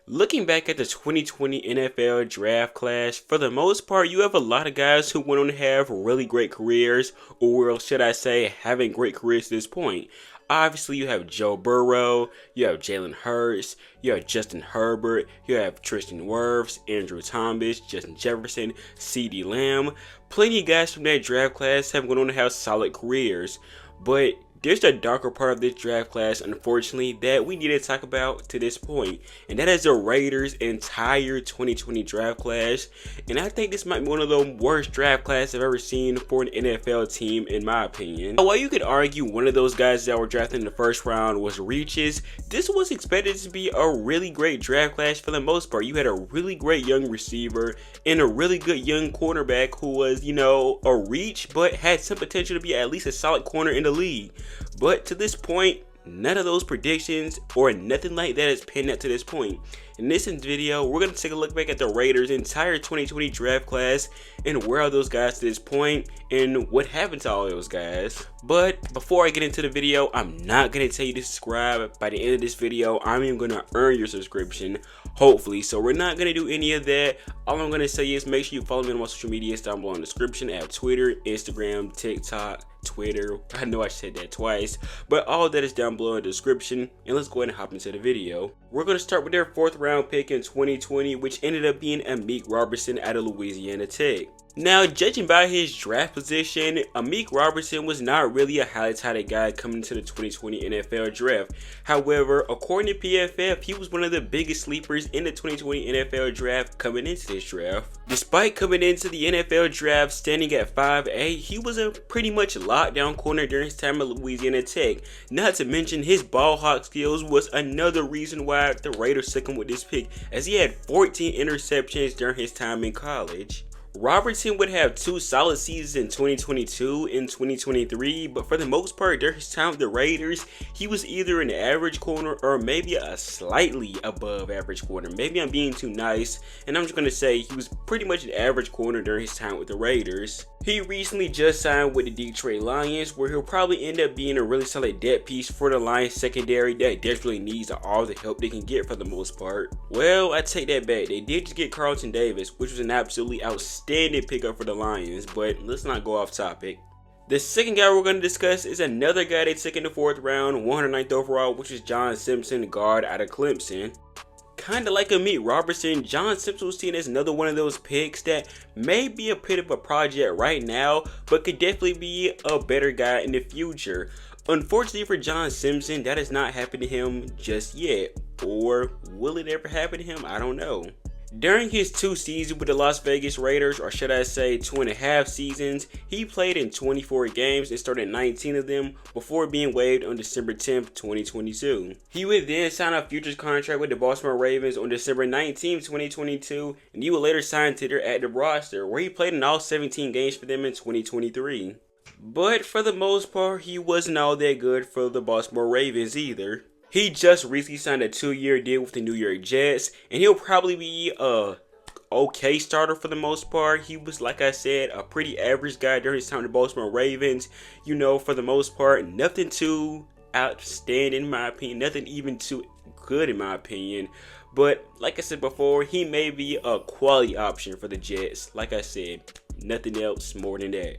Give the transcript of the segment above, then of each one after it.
Looking back at the 2020 NFL draft class, for the most part, you have a lot of guys who went on to have really great careers, or should I say, having great careers to this point. Obviously, you have Joe Burrow, you have Jalen Hurts, you have Justin Herbert, you have Tristan Wirfs, Andrew Thomas, Justin Jefferson, CeeDee Lamb. Plenty of guys from that draft class have gone on to have solid careers, but there's a darker part of this draft class, unfortunately, that we need to talk about to this point, and that is the Raiders' entire 2020 draft class. And I think this might be one of the worst draft classes I've ever seen for an NFL team, in my opinion. While you could argue one of those guys that were drafted in the first round was reaches, this was expected to be a really great draft class for the most part. You had a really great young receiver and a really good young cornerback who was, a reach, but had some potential to be at least a solid corner in the league. But to this point, none of those predictions or nothing like that has panned out to this point. In this video, we're going to take a look back at the Raiders' entire 2020 draft class and where are those guys to this point and what happened to all those guys. But before I get into the video, I'm not going to tell you to subscribe. By the end of this video, I'm even going to earn your subscription, hopefully. So we're not going to do any of that. All I'm going to say is make sure you follow me on my social medias down below in the description. I have Twitter, Instagram, TikTok, Twitter. I know I said that twice, but all that is down below in the description. And let's go ahead and hop into the video. We're going to start with their 4th round pick in 2020, which ended up being Amik Robertson out of Louisiana Tech. Now, judging by his draft position, Amik Robertson was not really a highly touted guy coming into the 2020 NFL draft. However, according to PFF, he was one of the biggest sleepers in the 2020 NFL draft coming into this draft. Despite coming into the NFL draft standing at 5'8", he was a pretty much lockdown corner during his time at Louisiana Tech. Not to mention his ball hawk skills was another reason why the Raiders took him with this pick, as he had 14 interceptions during his time in college. Robertson would have 2 solid seasons in 2022 and 2023, but for the most part during his time with the Raiders, he was either an average corner or maybe a slightly above average corner. Maybe I'm being too nice, and I'm just going to say he was pretty much an average corner during his time with the Raiders. He recently just signed with the Detroit Lions, where he'll probably end up being a really solid depth piece for the Lions secondary that desperately needs all the help they can get for the most part. Well, I take that back. They did just get Carlton Davis, which was an absolutely outstanding pickup for the Lions, but let's not go off topic. The second guy we're going to discuss is another guy they took in the 4th round, 109th overall, which is John Simpson, guard out of Clemson. Kind of like Amik Robertson, John Simpson was seen as another one of those picks that may be a bit of a project right now, but could definitely be a better guy in the future. Unfortunately for John Simpson, that has not happened to him just yet. Or will it ever happen to him? I don't know. During his 2 seasons with the Las Vegas Raiders, or should I say 2.5 seasons, he played in 24 games and started 19 of them before being waived on December 10th, 2022. He would then sign a futures contract with the Baltimore Ravens on December 19th, 2022, and he would later sign to their active roster, where he played in all 17 games for them in 2023. But for the most part, he wasn't all that good for the Baltimore Ravens either. He just recently signed a 2-year deal with the New York Jets, and he'll probably be a okay starter for the most part. He was, like I said, a pretty average guy during his time with the Baltimore Ravens. For the most part, nothing too outstanding in my opinion, nothing even too good in my opinion. But like I said before, he may be a quality option for the Jets. Like I said, nothing else more than that.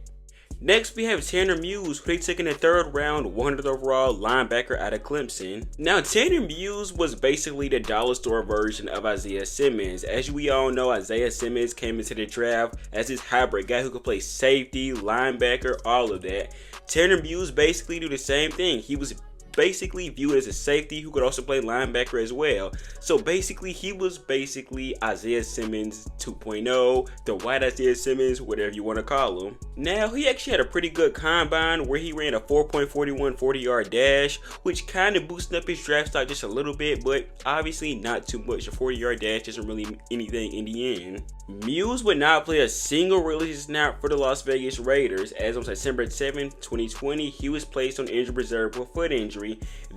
Next, we have Tanner Muse, who they took in the 3rd round, 100th overall linebacker out of Clemson. Now, Tanner Muse was basically the dollar store version of Isaiah Simmons. As we all know, Isaiah Simmons came into the draft as this hybrid guy who could play safety, linebacker, all of that. Tanner Muse basically do the same thing. He was basically viewed as a safety who could also play linebacker as well. So basically, he was basically Isaiah Simmons 2.0, the white Isaiah Simmons, whatever you want to call him. Now, he actually had a pretty good combine where he ran a 4.41 40-yard dash, which kind of boosted up his draft stock just a little bit, but obviously not too much. A 40-yard dash isn't really anything in the end. Muse would not play a single release snap for the Las Vegas Raiders, as on September 7, 2020, he was placed on injured reserve with foot injury.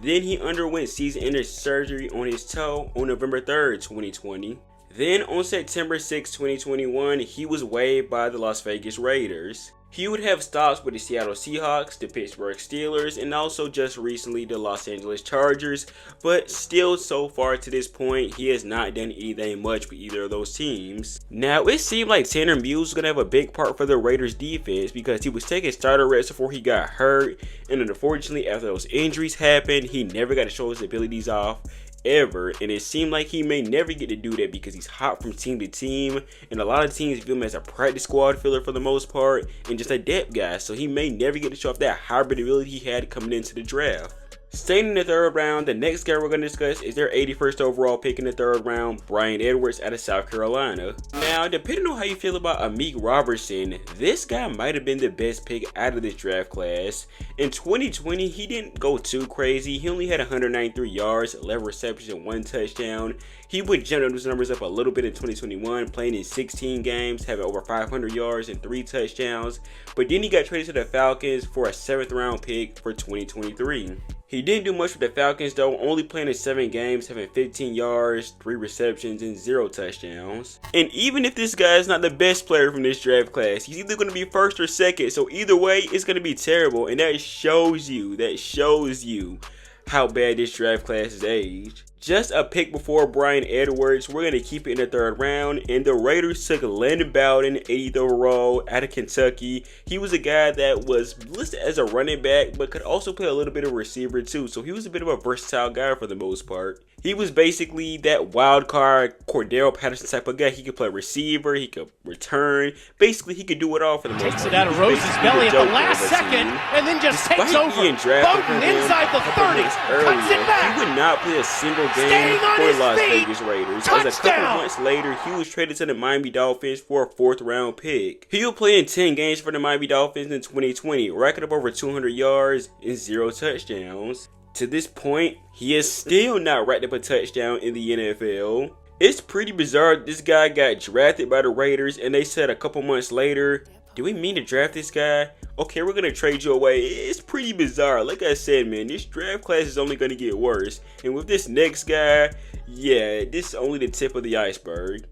Then he underwent season-ending surgery on his toe on November 3rd, 2020. Then on September 6, 2021, he was waived by the Las Vegas Raiders. He would have stops with the Seattle Seahawks, the Pittsburgh Steelers, and also just recently the Los Angeles Chargers, but still so far to this point, he has not done anything much with either of those teams. Now, it seemed like Tanner Muse was going to have a big part for the Raiders defense because he was taking starter reps before he got hurt, and unfortunately after those injuries happened, he never got to show his abilities off ever, and it seemed like he may never get to do that because he's hot from team to team, and a lot of teams view him as a practice squad filler for the most part and just a depth guy, so he may never get to show off that hybrid ability he had coming into the draft. Staying in the third round, the next guy we're going to discuss is their 81st overall pick in the third round, Bryan Edwards out of South Carolina. Now, depending on how you feel about Amik Robertson, this guy might have been the best pick out of this draft class. In 2020, he didn't go too crazy. He only had 193 yards, 11 receptions, and 1 touchdown. He would jump those numbers up a little bit in 2021, playing in 16 games, having over 500 yards and 3 touchdowns. But then he got traded to the Falcons for a 7th round pick for 2023. He didn't do much with the Falcons though, only playing in 7 games, having 15 yards, 3 receptions, and 0 touchdowns. And even if this guy is not the best player from this draft class, he's either going to be first or second, so either way, it's going to be terrible, and that shows you how bad this draft class is aged. Just a pick before Bryan Edwards, we're going to keep it in the third round, and the Raiders took Lynn Bowden, 80th overall, out of Kentucky. He was a guy that was listed as a running back, but could also play a little bit of receiver too, so he was a bit of a versatile guy for the most part. He was basically that wild card Cordell Patterson type of guy. He could play receiver, he could return. Basically, he could do it all for the most part. Takes it out of Rose's belly at the last second, and then just takes over. Bowden inside the 30, cuts it back. He would not play a single game for the Las Vegas Raiders. As a couple months later, he was traded to the Miami Dolphins for a 4th round pick. He will play in 10 games for the Miami Dolphins in 2020, racking up over 200 yards and 0 touchdowns. To this point, he has still not racked up a touchdown in the NFL. It's pretty bizarre this guy got drafted by the Raiders and they said a couple months later, do we mean to draft this guy? Okay, we're going to trade you away. It's pretty bizarre. Like I said, man, this draft class is only going to get worse. And with this next guy, yeah, this is only the tip of the iceberg.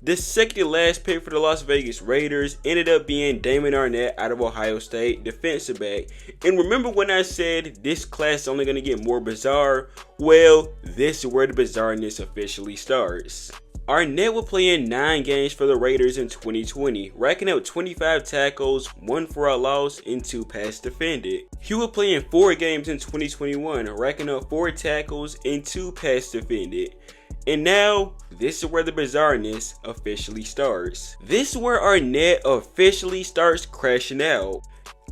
The second to last pick for the Las Vegas Raiders ended up being Damon Arnette out of Ohio State, defensive back. And remember when I said this class is only going to get more bizarre? Well, this is where the bizarreness officially starts. Arnette will play in 9 games for the Raiders in 2020, racking up 25 tackles, 1 for a loss, and 2 pass defended. He will play in 4 games in 2021, racking up 4 tackles and 2 pass defended. And now, this is where the bizarreness officially starts. This is where Arnette officially starts crashing out.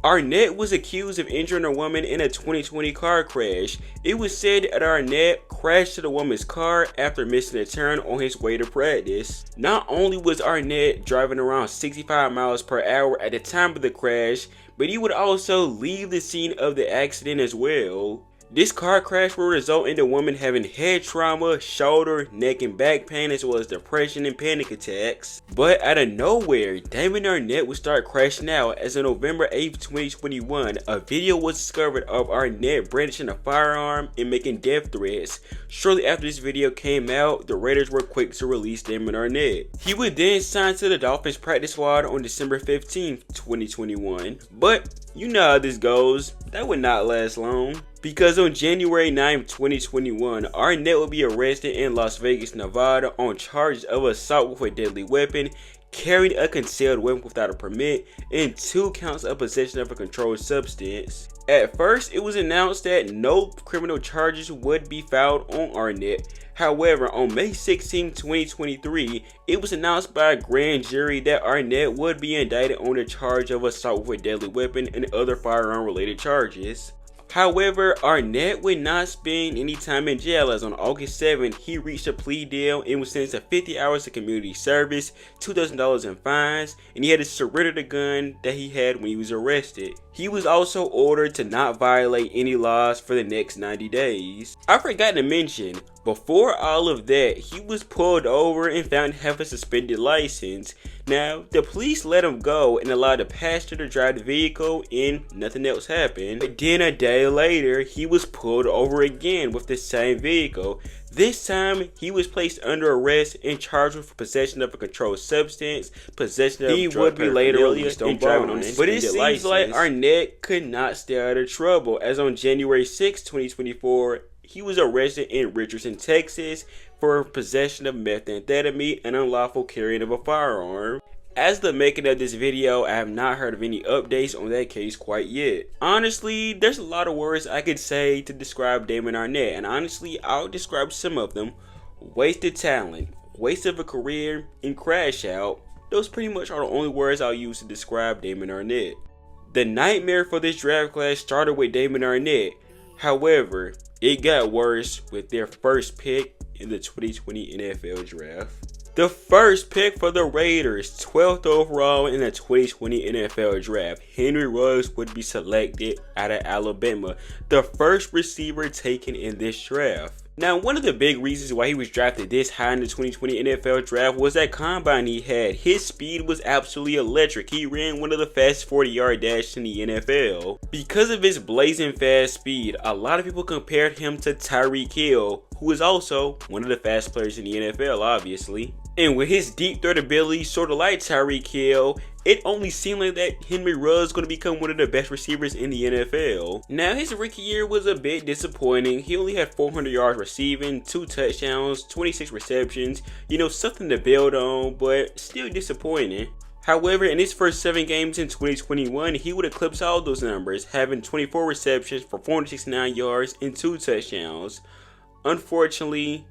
Arnette was accused of injuring a woman in a 2020 car crash. It was said that Arnette crashed to the woman's car after missing a turn on his way to practice. Not only was Arnette driving around 65 miles per hour at the time of the crash, but he would also leave the scene of the accident as well. This car crash will result in the woman having head trauma, shoulder, neck, and back pain, as well as depression and panic attacks. But out of nowhere, Damon Arnette would start crashing out as on November 8th, 2021, a video was discovered of Arnette brandishing a firearm and making death threats. Shortly after this video came out, the Raiders were quick to release Damon Arnette. He would then sign to the Dolphins practice squad on December 15th, 2021. But you know how this goes, that would not last long. Because on January 9th, 2021, Arnette will be arrested in Las Vegas, Nevada on charges of assault with a deadly weapon, carrying a concealed weapon without a permit, and 2 counts of possession of a controlled substance. At first, it was announced that no criminal charges would be filed on Arnette. However, on May 16, 2023, it was announced by a grand jury that Arnette would be indicted on the charge of assault with a deadly weapon and other firearm-related charges. However, Arnette would not spend any time in jail, as on August 7th, he reached a plea deal and was sentenced to 50 hours of community service, $2,000 in fines, and he had to surrender the gun that he had when he was arrested. He was also ordered to not violate any laws for the next 90 days. I forgot to mention, before all of that, he was pulled over and found to have a suspended license. Now, the police let him go and allowed the passenger to drive the vehicle and nothing else happened. But then a day later, he was pulled over again with the same vehicle. This time, he was placed under arrest and charged with possession of a controlled substance, possession of he would be later released on driving bond. on but it seems like Arnette could not stay out of trouble, as on January 6, 2024, he was arrested in Richardson, Texas for possession of methamphetamine and unlawful carrying of a firearm. As the making of this video, I have not heard of any updates on that case quite yet. Honestly, there's a lot of words I could say to describe Damon Arnette, and honestly, I'll describe some of them. Wasted talent, waste of a career, and crash out. Those pretty much are the only words I'll use to describe Damon Arnette. The nightmare for this draft class started with Damon Arnette. However, it got worse with their first pick in the 2020 NFL Draft. The first pick for the Raiders, 12th overall in the 2020 NFL Draft, Henry Ruggs would be selected out of Alabama, the first receiver taken in this draft. Now, one of the big reasons why he was drafted this high in the 2020 NFL Draft was that combine he had. His speed was absolutely electric. He ran one of the fastest 40-yard dashes in the NFL. Because of his blazing fast speed, a lot of people compared him to Tyreek Hill, who is also one of the fastest players in the NFL, obviously. And with his deep threat ability, sort of like Tyreek Hill, it only seemed like that Henry Ruggs was going to become one of the best receivers in the NFL. Now, his rookie year was a bit disappointing. He only had 400 yards receiving, 2 touchdowns, 26 receptions. You know, something to build on, but still disappointing. However, in his first 7 games in 2021, he would eclipse all those numbers, having 24 receptions for 469 yards and 2 touchdowns. Unfortunately,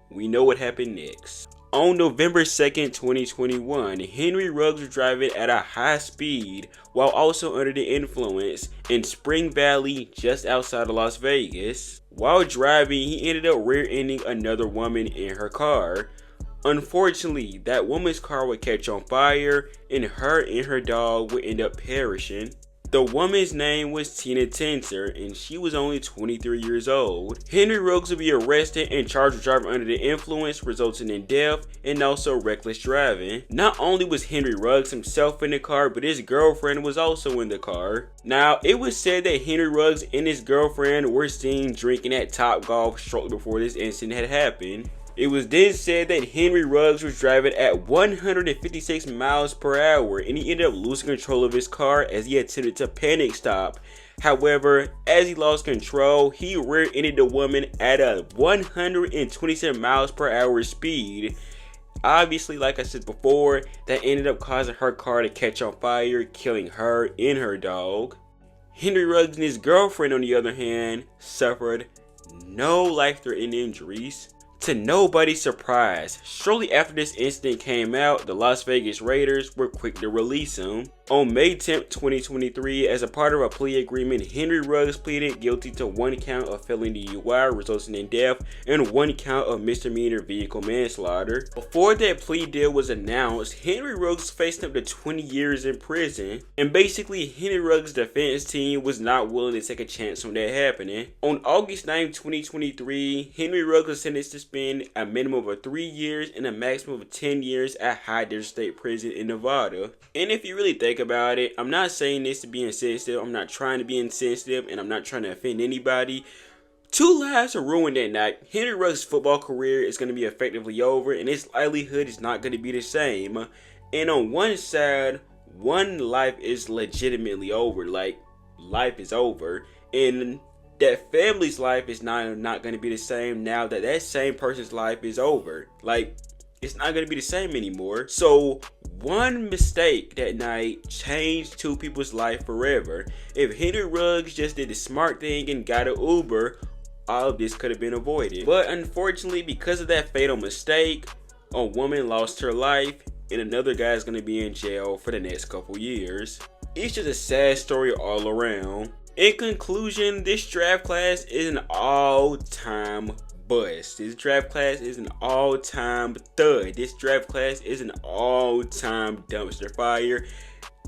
we know what happened next. On November 2nd, 2021, Henry Ruggs was driving at a high speed while also under the influence in Spring Valley just outside of Las Vegas. While driving, he ended up rear-ending another woman in her car. Unfortunately, that woman's car would catch on fire and her dog would end up perishing. The woman's name was Tina Tenter, and she was only 23 years old. Henry Ruggs would be arrested and charged with driving under the influence, resulting in death and also reckless driving. Not only was Henry Ruggs himself in the car, but his girlfriend was also in the car. Now, it was said that Henry Ruggs and his girlfriend were seen drinking at Topgolf shortly before this incident had happened. It was then said that Henry Ruggs was driving at 156 miles per hour and he ended up losing control of his car as he attempted to panic stop. However, as he lost control, he rear-ended the woman at a 127 miles per hour speed. Obviously, like I said before, that ended up causing her car to catch on fire, killing her and her dog. Henry Ruggs and his girlfriend, on the other hand, suffered no life-threatening injuries. To nobody's surprise, shortly after this incident came out, the Las Vegas Raiders were quick to release him. On May 10, 2023, as a part of a plea agreement, Henry Ruggs pleaded guilty to 1 count of felony DUI resulting in death and 1 count of misdemeanor vehicle manslaughter. Before that plea deal was announced, Henry Ruggs faced up to 20 years in prison, and basically Henry Ruggs' defense team was not willing to take a chance on that happening. On August 9, 2023, Henry Ruggs was sentenced to spend a minimum of 3 years and a maximum of 10 years at High Desert State Prison in Nevada. And if you really think about it, I'm not saying this to be insensitive, I'm not trying to be insensitive, and I'm not trying to offend anybody. 2 lives are ruined that night. Henry Ruggs' football career is going to be effectively over, and his livelihood is not going to be the same. And on one side, 1 life is legitimately over, like, life is over, and that family's life is not going to be the same now that that same person's life is over. Like, it's not going to be the same anymore. So 1 mistake that night changed 2 people's life forever. If Henry Ruggs just did the smart thing and got an Uber, all of this could have been avoided. But unfortunately, because of that fatal mistake, a woman lost her life and another guy is going to be in jail for the next couple years. It's just a sad story all around. In conclusion, this draft class is an all-time bust. This draft class is an all-time thud. This draft class is an all-time dumpster fire.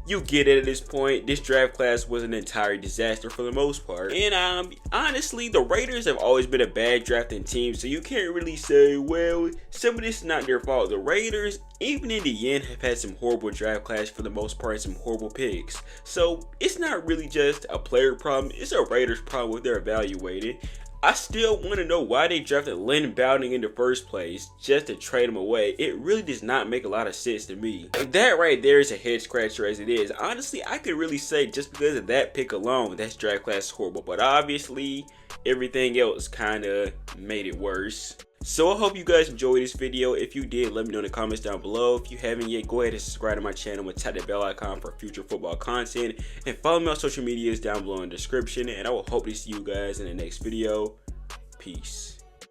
You get it at this point. This draft class was an entire disaster for the most part. And honestly, the Raiders have always been a bad drafting team, so you can't really say, well, some of this is not their fault. The Raiders, even in the end, have had some horrible draft class for the most part, some horrible picks. So it's not really just a player problem, it's a Raiders problem with their evaluating. I still want to know why they drafted Lynn Bowden in the first place just to trade him away. It really does not make a lot of sense to me. That right there is a head scratcher as it is. Honestly, I could really say just because of that pick alone, that draft class is horrible. But obviously, everything else kind of made it worse. So I hope you guys enjoyed this video. If you did, let me know in the comments down below. If you haven't yet, go ahead and subscribe to my channel and tap that bell icon for future football content. And follow me on social medias down below in the description. And I will hope to see you guys in the next video. Peace.